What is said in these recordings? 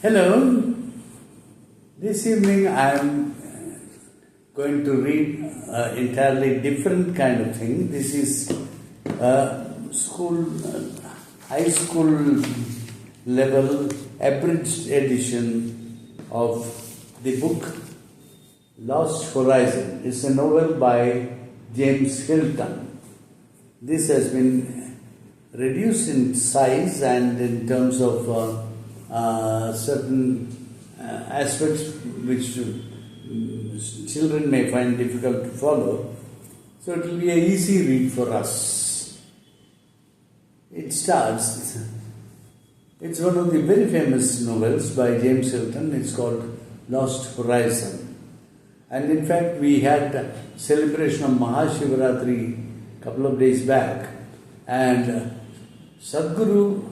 Hello, this evening I am going to read an entirely different kind of thing. This is a high school level abridged edition of the book Lost Horizon. It's a novel by James Hilton. This has been reduced in size and in terms of certain aspects which children may find difficult to follow. So it will be an easy read for us. It starts, it's one of the very famous novels by James Hilton. It's called Lost Horizon. And in fact, we had a celebration of Mahashivaratri a couple of days back, and Sadhguru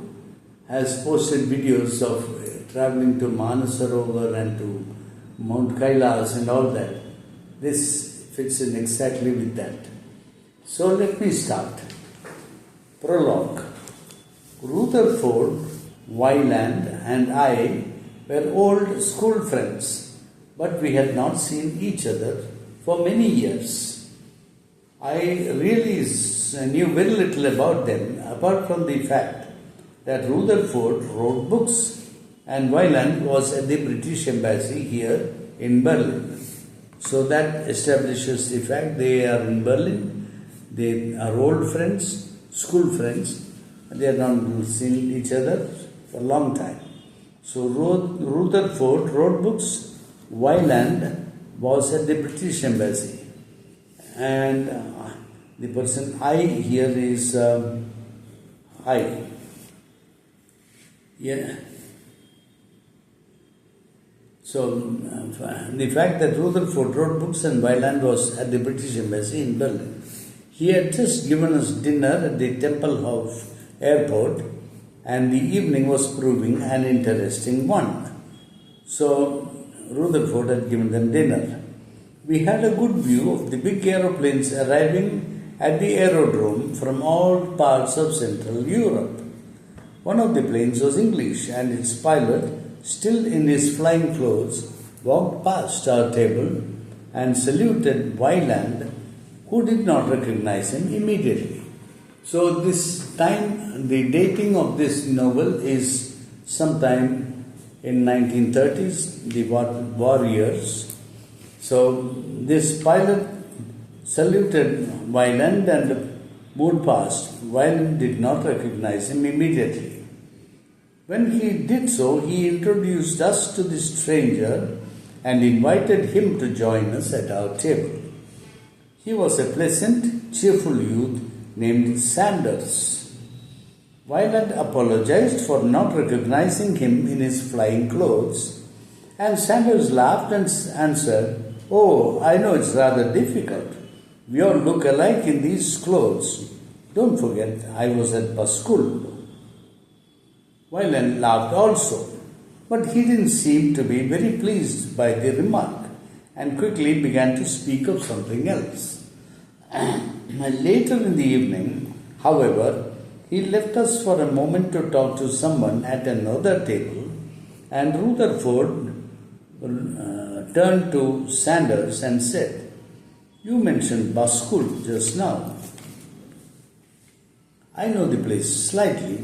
has posted videos of traveling to Manasarovar and to Mount Kailas and all that. This fits in exactly with that. So let me start. Prologue. Rutherford, Wyland and I were old school friends, but we had not seen each other for many years. I really knew very little about them, apart from the fact that Rutherford wrote books and Wyland was at the British Embassy here in Berlin. So that establishes the fact they are in Berlin, they are old friends, school friends, and they have not seen each other for a long time. So Rutherford wrote books, Wyland was at the British Embassy. And the person I here is I. Yeah. So, the fact that Rutherford wrote books and Wyland was at the British Embassy in Berlin. He had just given us dinner at the Tempelhof airport, and the evening was proving an interesting one. So, Rutherford had given them dinner. We had a good view of the big aeroplanes arriving at the aerodrome from all parts of Central Europe. One of the planes was English, and its pilot, still in his flying clothes, walked past our table and saluted Wyland, who did not recognize him immediately. So this time, the dating of this novel is sometime in 1930s, the war years. So this pilot saluted Wyland and moved past. Wyland did not recognize him immediately. When he did so, he introduced us to the stranger and invited him to join us at our table. He was a pleasant, cheerful youth named Sanders. Wyland apologized for not recognizing him in his flying clothes, and Sanders laughed and answered, "Oh, I know it's rather difficult. We all look alike in these clothes. Don't forget, I was at Basul." Wyland laughed also, but he didn't seem to be very pleased by the remark and quickly began to speak of something else. Later in the evening, however, he left us for a moment to talk to someone at another table, and Rutherford turned to Sanders and said, "You mentioned Basul just now. I know the place slightly.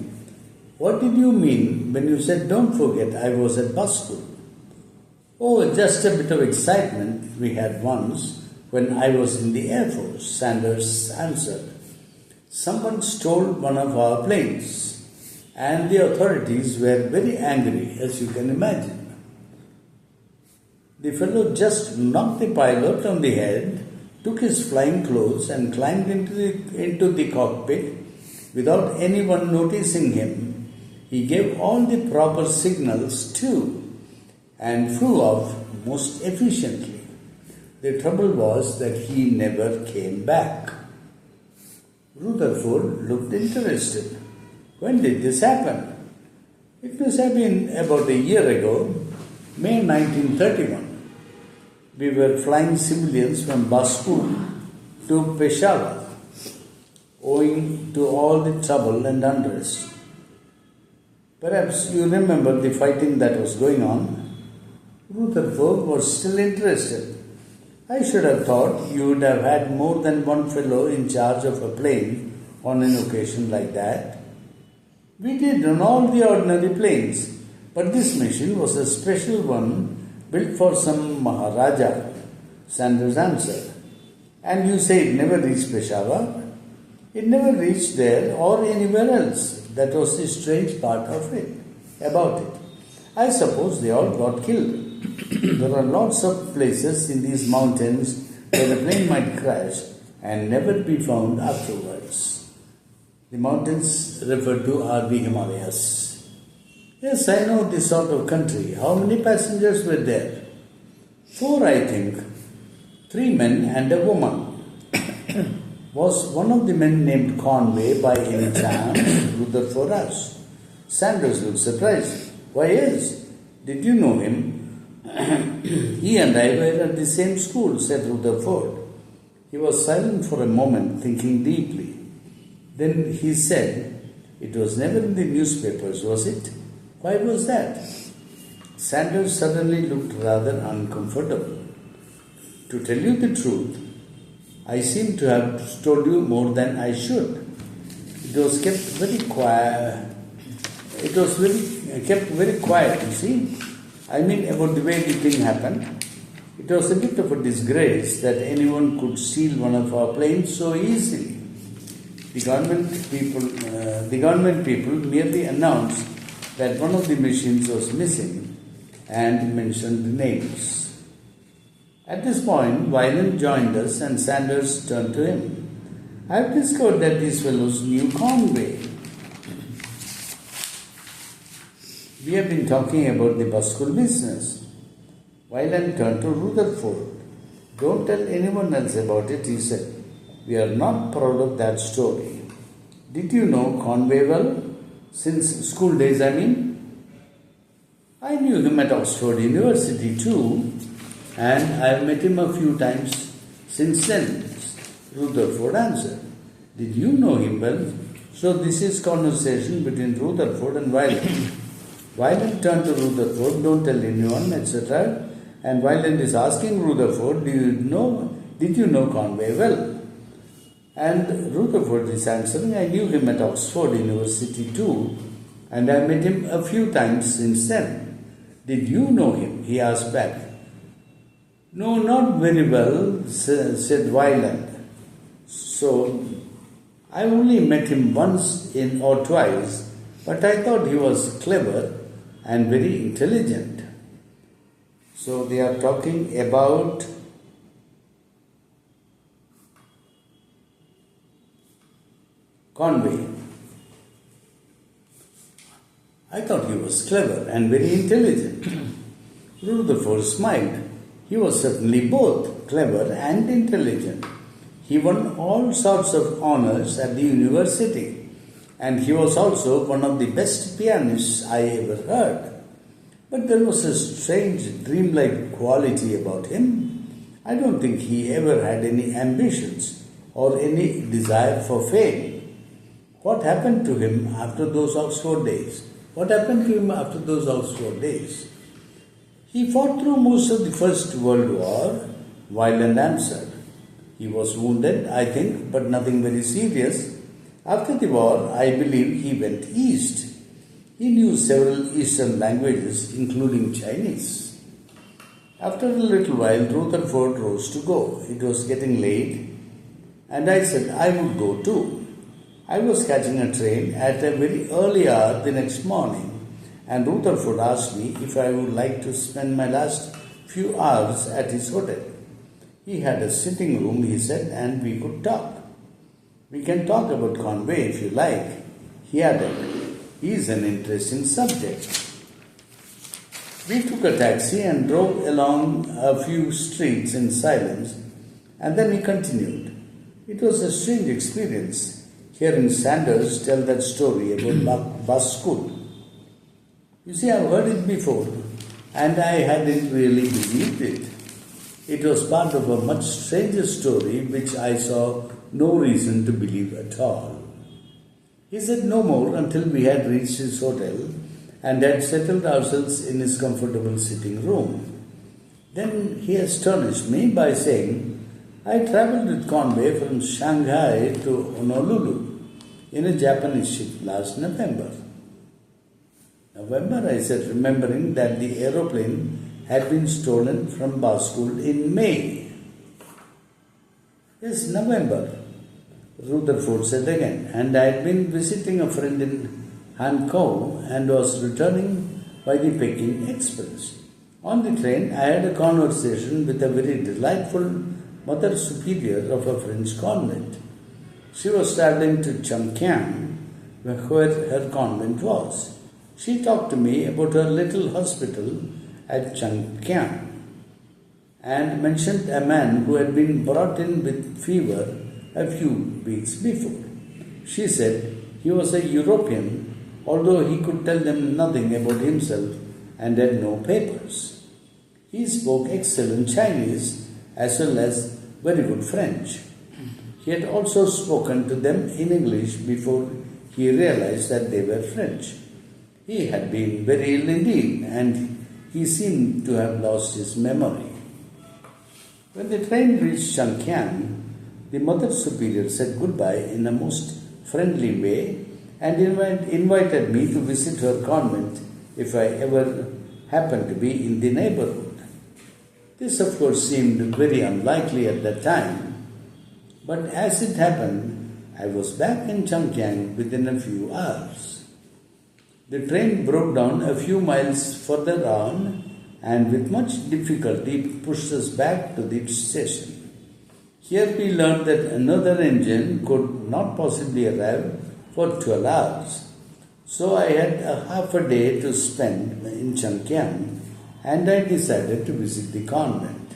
What did you mean when you said, 'Don't forget, I was at Basul'?" "Oh, just a bit of excitement we had once when I was in the Air Force," Sanders answered. "Someone stole one of our planes, and the authorities were very angry, as you can imagine. The fellow just knocked the pilot on the head, took his flying clothes and climbed into the cockpit without anyone noticing him. He gave all the proper signals too and flew off most efficiently. The trouble was that he never came back." Rutherford looked interested. "When did this happen?" "It must have been about a year ago, May 1931. We were flying civilians from Basul to Peshawar, owing to all the trouble and unrest. Perhaps you remember the fighting that was going on. Rutherford was still interested. I should have thought you would have had more than one fellow in charge of a plane on an occasion like that. We did on all the ordinary planes, but this mission was a special one built for some Maharaja, Sanders answered. And you say it never reached Peshawar? It never reached there or anywhere else. That was the strange part of it, about it. I suppose they all got killed. There are lots of places in these mountains where the plane might crash and never be found afterwards. The mountains referred to are the Himalayas. Yes, I know this sort of country. How many passengers were there? 4, I think. 3 men and a woman. Was one of the men named Conway by any chance? Rutherford asked. Sanders looked surprised. Why, yes. Did you know him? He and I were at the same school, said Rutherford. He was silent for a moment, thinking deeply. Then he said, it was never in the newspapers, was it? Why was that? Sanders suddenly looked rather uncomfortable. To tell you the truth, I seem to have told you more than I should. It was kept very quiet. Kept very quiet, you see. I mean about the way the thing happened. It was a bit of a disgrace that anyone could steal one of our planes so easily. The government people merely announced that one of the machines was missing and mentioned the names. At this point, Wyland joined us and Sanders turned to him. I have discovered that these fellows knew Conway. We have been talking about the Basul business. Wyland turned to Rutherford. Don't tell anyone else about it, he said. We are not proud of that story. Did you know Conway well? Since school days, I mean? I knew him at Oxford University too, and I have met him a few times since then, Rutherford answered. Did you know him well? So this is conversation between Rutherford and Wyland. Wyland turned to Rutherford, don't tell anyone, etc. And Wyland is asking Rutherford, did you know Conway well? And Rutherford is answering, I knew him at Oxford University too, and I met him a few times since then. Did you know him? He asked back. No, not very well, said Wyland. So, I only met him once or twice, but I thought he was clever and very intelligent. So, they are talking about Conway. I thought he was clever and very intelligent. Rutherford smiled. He was certainly both clever and intelligent. He won all sorts of honors at the university, and he was also one of the best pianists I ever heard. But there was a strange dreamlike quality about him. I don't think he ever had any ambitions or any desire for fame. What happened to him after those Oxford days? He fought through most of the First World War, Wyland answered. He was wounded, I think, but nothing very serious. After the war, I believe he went east. He knew several Eastern languages, including Chinese. After a little while, Rutherford rose to go. It was getting late, and I said I would go too. I was catching a train at a very early hour the next morning, and Rutherford asked me if I would like to spend my last few hours at his hotel. He had a sitting room, he said, and we could talk. We can talk about Conway if you like, he added. He is an interesting subject. We took a taxi and drove along a few streets in silence, and then he continued. It was a strange experience, hearing Sanders tell that story about Basul. You see, I've heard it before, and I hadn't really believed it. It was part of a much stranger story which I saw no reason to believe at all. He said no more until we had reached his hotel, and had settled ourselves in his comfortable sitting room. Then he astonished me by saying, I travelled with Conway from Shanghai to Honolulu in a Japanese ship last November. November, I said, remembering that the aeroplane had been stolen from Basul in May. Yes, November, Rutherford said again, and I had been visiting a friend in Hankou and was returning by the Peking Express. On the train, I had a conversation with a very delightful Mother Superior of a French convent. She was traveling to Chongqing, where her convent was. She talked to me about her little hospital at Chongqing and mentioned a man who had been brought in with fever a few weeks before. She said he was a European, although he could tell them nothing about himself and had no papers. He spoke excellent Chinese as well as very good French. He had also spoken to them in English before he realized that they were French. He had been very ill indeed, and he seemed to have lost his memory. When the train reached Chongqing, the Mother Superior said goodbye in a most friendly way and invited me to visit her convent if I ever happened to be in the neighborhood. This, of course, seemed very unlikely at that time, but as it happened, I was back in Chongqing within a few hours. The train broke down a few miles further on and with much difficulty pushed us back to the station. Here we learned that another engine could not possibly arrive for 12 hours. So I had a half a day to spend in Chongqing and I decided to visit the convent.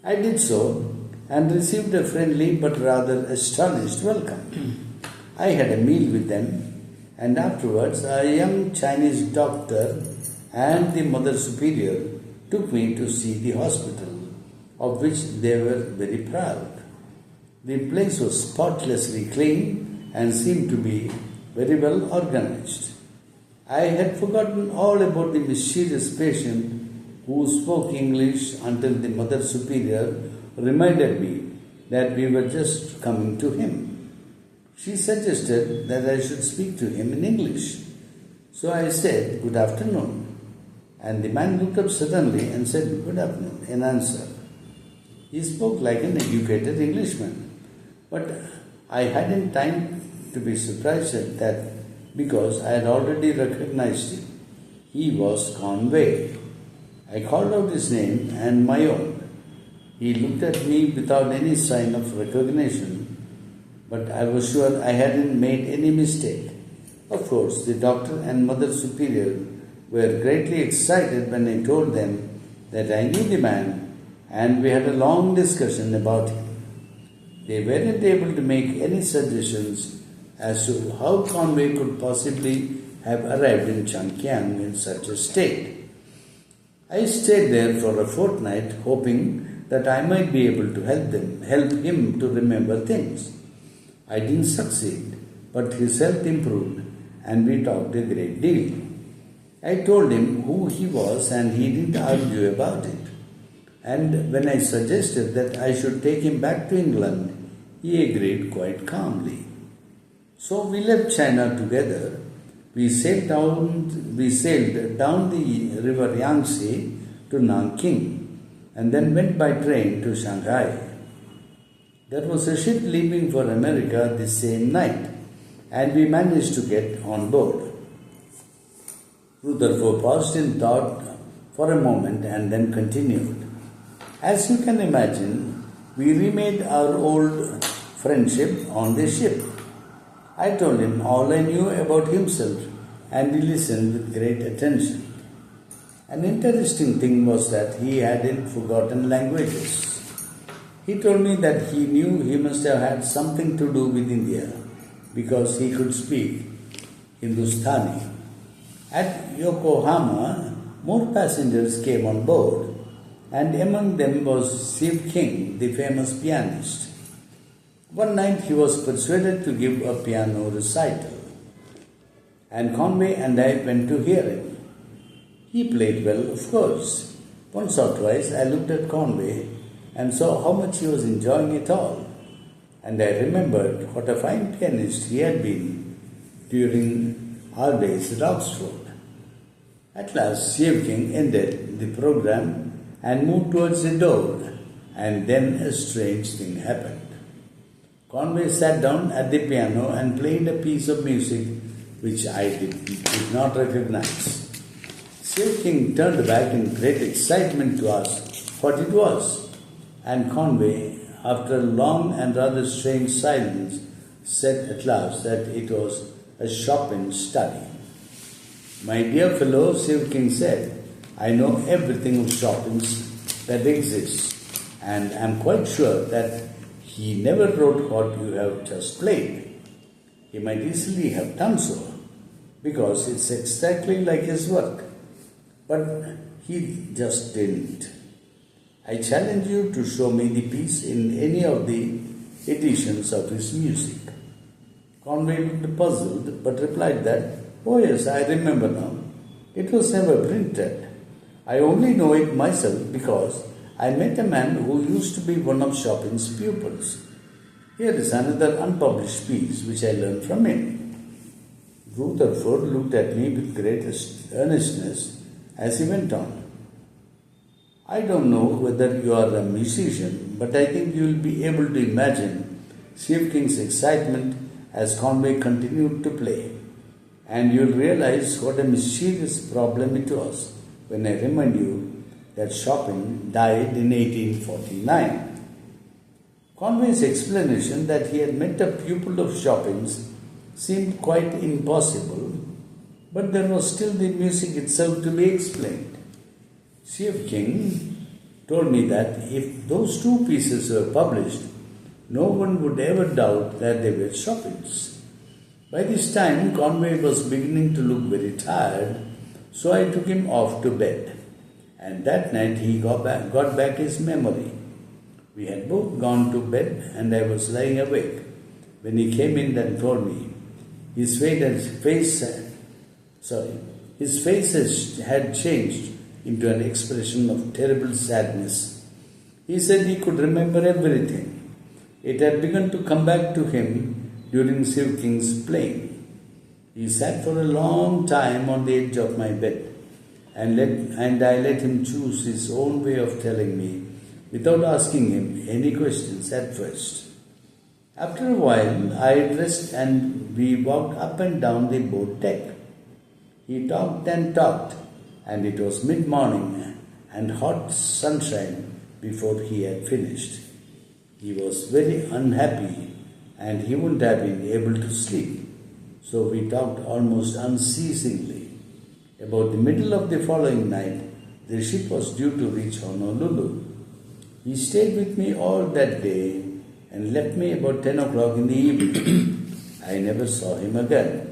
I did so and received a friendly but rather astonished welcome. I had a meal with them and afterwards a young Chinese doctor and the Mother Superior took me to see the hospital, of which they were very proud. The place was spotlessly clean and seemed to be very well organized. I had forgotten all about the mysterious patient who spoke English until the Mother Superior reminded me that we were just coming to him. She suggested that I should speak to him in English. So I said, "Good afternoon." And the man looked up suddenly and said, "Good afternoon," in answer. He spoke like an educated Englishman, but I hadn't time to be surprised at that because I had already recognized him. He was Conway. I called out his name and my own. He looked at me without any sign of recognition, but I was sure I hadn't made any mistake. Of course, the doctor and Mother Superior were greatly excited when I told them that I knew the man and we had a long discussion about him. They weren't able to make any suggestions as to how Conway could possibly have arrived in Chongqing in such a state. I stayed there for a fortnight hoping that I might be able to help him to remember things. I didn't succeed, but his health improved and we talked a great deal. I told him who he was and he didn't argue about it. And when I suggested that I should take him back to England, he agreed quite calmly. So we left China together. We sailed down the river Yangtze to Nanking and then went by train to Shanghai. There was a ship leaving for America the same night and we managed to get on board. Rutherford paused in thought for a moment and then continued. As you can imagine, we remade our old friendship on the ship. I told him all I knew about himself and he listened with great attention. An interesting thing was that he hadn't forgotten languages. He told me that he knew he must have had something to do with India because he could speak Hindustani. At Yokohama, more passengers came on board, and among them was Steve King, the famous pianist. One night he was persuaded to give a piano recital. and Conway and I went to hear him. He played well, of course. Once or twice I looked at Conway and saw how much he was enjoying it all, and I remembered what a fine pianist he had been during our days at Oxford. At last, Shiv King ended the program and moved towards the door, and then a strange thing happened. Conway sat down at the piano and played a piece of music which I did not recognize. Shiv King turned back in great excitement to ask what it was, and Conway, after a long and rather strange silence, said at last that it was a Chopin study. "My dear fellow," Shiv King said, "I know everything of Chopin's that exists, and am quite sure that he never wrote what you have just played. He might easily have done so, because it's exactly like his work, but he just didn't. I challenge you to show me the piece in any of the editions of his music." Conway looked puzzled, but replied that, "Oh yes, I remember now. It was never printed. I only know it myself because I met a man who used to be one of Chopin's pupils. Here is another unpublished piece which I learned from him." Rutherford looked at me with greatest earnestness as he went on. "I don't know whether you are a musician, but I think you will be able to imagine Shiv King's excitement as Conway continued to play, and you'll realize what a mysterious problem it was when I remind you that Chopin died in 1849. Conway's explanation that he had met a pupil of Chopin's seemed quite impossible, but there was still the music itself to be explained. Shiv King told me that if those two pieces were published, no one would ever doubt that they were Chopin's. By this time, Conway was beginning to look very tired, so I took him off to bed. And that night he got back his memory. We had both gone to bed, and I was lying awake when he came in and told me. His face had changed into an expression of terrible sadness. He said he could remember everything. It had begun to come back to him during Shiv King's playing. He sat for a long time on the edge of my bed, and I let him choose his own way of telling me without asking him any questions at first. After a while, I dressed and we walked up and down the boat deck. He talked and talked, and it was mid-morning and hot sunshine before he had finished. He was very unhappy and he wouldn't have been able to sleep, so we talked almost unceasingly. About the middle of the following night, the ship was due to reach Honolulu. He stayed with me all that day and left me about 10 o'clock in the evening. I never saw him again.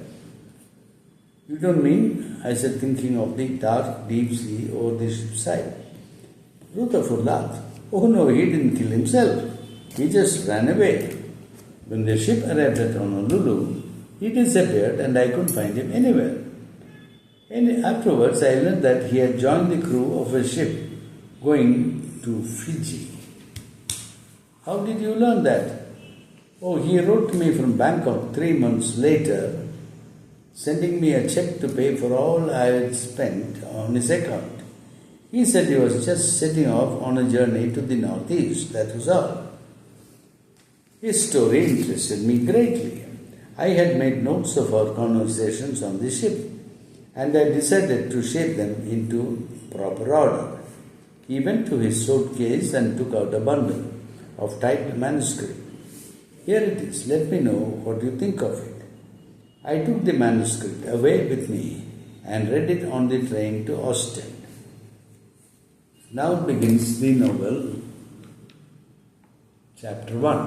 "You don't mean?" I said, thinking of the dark, deep sea over the ship's side. Rutherford laughed. "Oh no, he didn't kill himself. He just ran away. When the ship arrived at Honolulu, he disappeared and I couldn't find him anywhere. And afterwards, I learned that he had joined the crew of a ship going to Fiji." "How did you learn that?" "Oh, he wrote to me from Bangkok 3 months later, sending me a check to pay for all I had spent on his account. He said he was just setting off on a journey to the northeast, that was all." His story interested me greatly. I had made notes of our conversations on the ship, and I decided to shape them into proper order. He went to his suitcase and took out a bundle of typed manuscript. "Here it is, let me know what you think of it." I took the manuscript away with me and read it on the train to Ostend. Now begins the novel, Chapter 1.